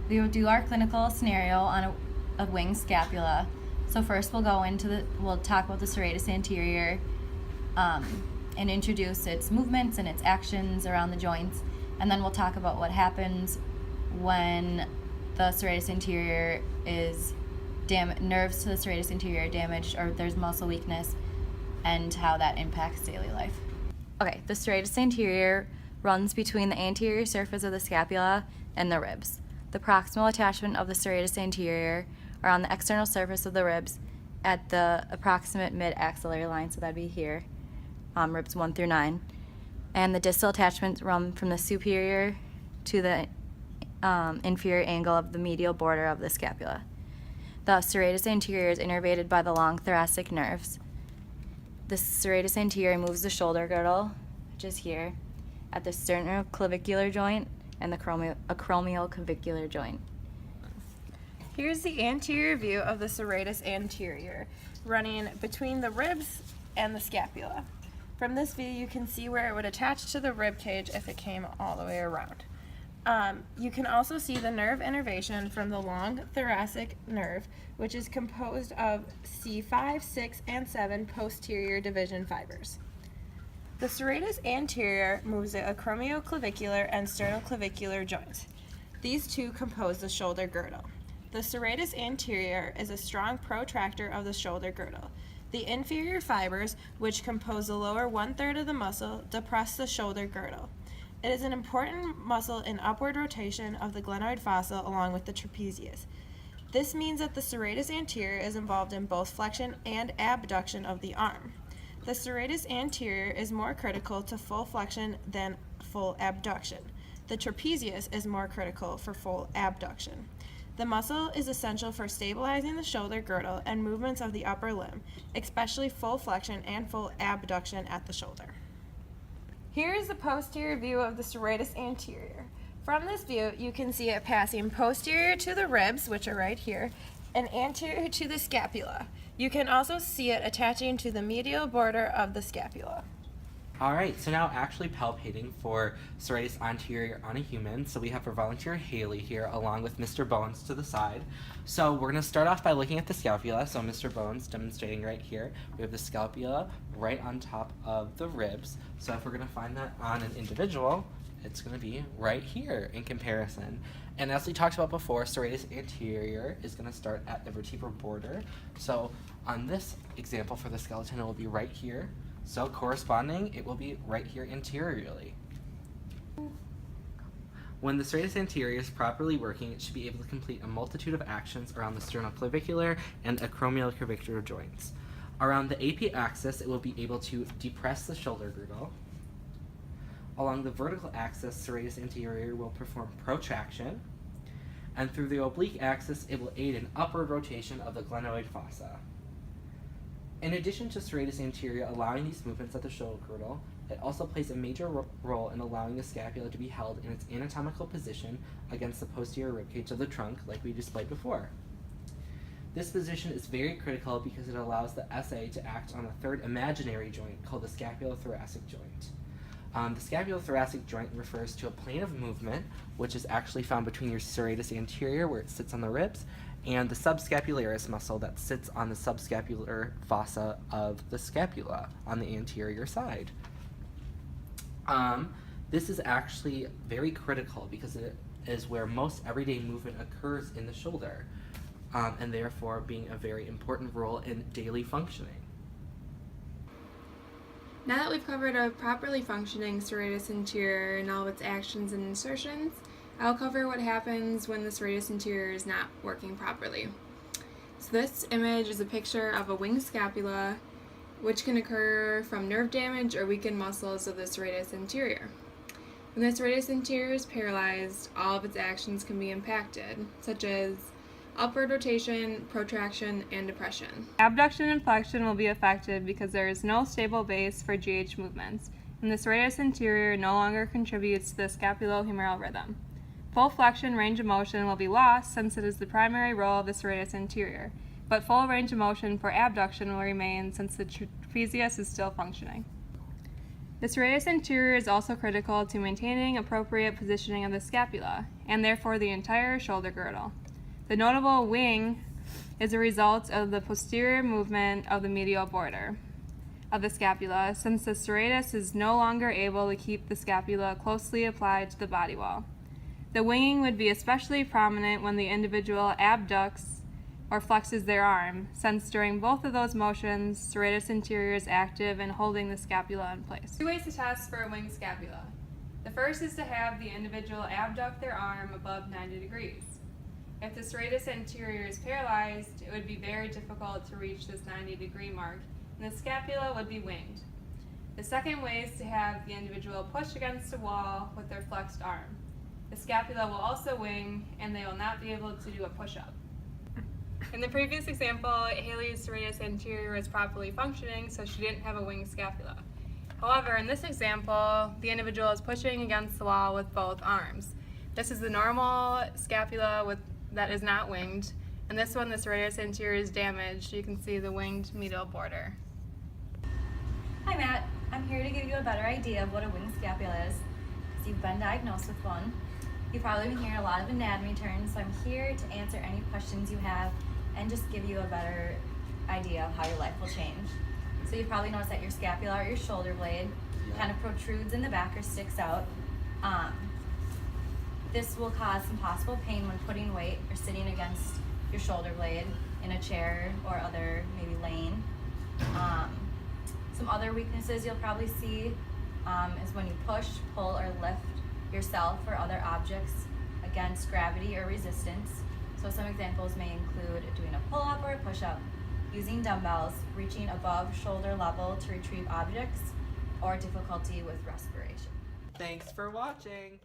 We will do our clinical scenario on a wing scapula. So first we'll talk about the serratus anterior and introduce its movements and its actions around the joints. And then we'll talk about what happens when the serratus anterior is nerves to the serratus anterior are damaged or there's muscle weakness and how that impacts daily life. Okay, the serratus anterior runs between the anterior surface of the scapula and the ribs. The proximal attachment of the serratus anterior are on the external surface of the ribs at the approximate mid-axillary line, so that'd be here, ribs 1 through 9. And the distal attachments run from the superior to the inferior angle of the medial border of the scapula. The serratus anterior is innervated by the long thoracic nerves. The serratus anterior moves the shoulder girdle, which is here, at the sternoclavicular joint and the acromioclavicular joint. Here's the anterior view of the serratus anterior, running between the ribs and the scapula. From this view, you can see where it would attach to the rib cage if it came all the way around. You can also see the nerve innervation from the long thoracic nerve, which is composed of C5, 6, and 7 posterior division fibers. The serratus anterior moves the acromioclavicular and sternoclavicular joints. These two compose the shoulder girdle. The serratus anterior is a strong protractor of the shoulder girdle. The inferior fibers, which compose the lower 1/3 of the muscle, depress the shoulder girdle. It is an important muscle in upward rotation of the glenoid fossa along with the trapezius. This means that the serratus anterior is involved in both flexion and abduction of the arm. The serratus anterior is more critical to full flexion than full abduction. The trapezius is more critical for full abduction. The muscle is essential for stabilizing the shoulder girdle and movements of the upper limb, especially full flexion and full abduction at the shoulder. Here is the posterior view of the serratus anterior. From this view, you can see it passing posterior to the ribs, which are right here, and anterior to the scapula. You can also see it attaching to the medial border of the scapula. Alright, so now actually palpating for serratus anterior on a human. So we have our volunteer Haley here along with Mr. Bones to the side. So we're going to start off by looking at the scapula. So Mr. Bones demonstrating right here. We have the scapula right on top of the ribs. So if we're going to find that on an individual, it's going to be right here in comparison. And as we talked about before, serratus anterior is going to start at the vertebral border. So on this example for the skeleton, it will be right here. So corresponding, it will be right here anteriorly. When the serratus anterior is properly working, it should be able to complete a multitude of actions around the sternoclavicular and acromioclavicular joints. Around the AP axis, it will be able to depress the shoulder girdle. Along the vertical axis, serratus anterior will perform protraction. And through the oblique axis, it will aid in upward rotation of the glenoid fossa. In addition to serratus anterior allowing these movements at the shoulder girdle, it also plays a major role in allowing the scapula to be held in its anatomical position against the posterior ribcage of the trunk, like we displayed before. This position is very critical because it allows the SA to act on a third imaginary joint called the scapulothoracic joint. The scapulothoracic joint refers to a plane of movement, which is actually found between your serratus anterior, where it sits on the ribs, and the subscapularis muscle that sits on the subscapular fossa of the scapula on the anterior side. This is actually very critical because it is where most everyday movement occurs in the shoulder, and therefore being a very important role in daily functioning. Now that we've covered a properly functioning serratus anterior and all of its actions and insertions, I'll cover what happens when the serratus anterior is not working properly. So this image is a picture of a winged scapula, which can occur from nerve damage or weakened muscles of the serratus anterior. When the serratus anterior is paralyzed, all of its actions can be impacted, such as upward rotation, protraction, and depression. Abduction and flexion will be affected because there is no stable base for GH movements, and the serratus anterior no longer contributes to the scapulohumeral rhythm. Full flexion range of motion will be lost since it is the primary role of the serratus anterior, but full range of motion for abduction will remain since the trapezius is still functioning. The serratus anterior is also critical to maintaining appropriate positioning of the scapula. and therefore the entire shoulder girdle. The notable wing is a result of the posterior movement of the medial border of the scapula, since the serratus is no longer able to keep the scapula closely applied to the body wall. The winging would be especially prominent when the individual abducts or flexes their arm, since during both of those motions, serratus anterior is active in holding the scapula in place. Two ways to test for a winged scapula. The first is to have the individual abduct their arm above 90 degrees. If the serratus anterior is paralyzed, it would be very difficult to reach this 90-degree mark, and the scapula would be winged. The second way is to have the individual push against a wall with their flexed arm. The scapula will also wing, and they will not be able to do a push-up. In the previous example, Haley's serratus anterior was properly functioning, so she didn't have a winged scapula. However, in this example, the individual is pushing against the wall with both arms. This is the normal scapula that is not winged, and this one, the serratus anterior, is damaged. You can see the winged medial border. Hi Matt, I'm here to give you a better idea of what a winged scapula is, because you've been diagnosed with one. You've probably been hearing a lot of anatomy terms, so I'm here to answer any questions you have and just give you a better idea of how your life will change. So you've probably noticed that your scapula or your shoulder blade kind of protrudes in the back or sticks out. This will cause some possible pain when putting weight or sitting against your shoulder blade in a chair or other, maybe laying. Some other weaknesses you'll probably see is when you push, pull, or lift yourself or other objects against gravity or resistance. So some examples may include doing a pull-up or a push-up, using dumbbells, reaching above shoulder level to retrieve objects, or difficulty with respiration. Thanks for watching!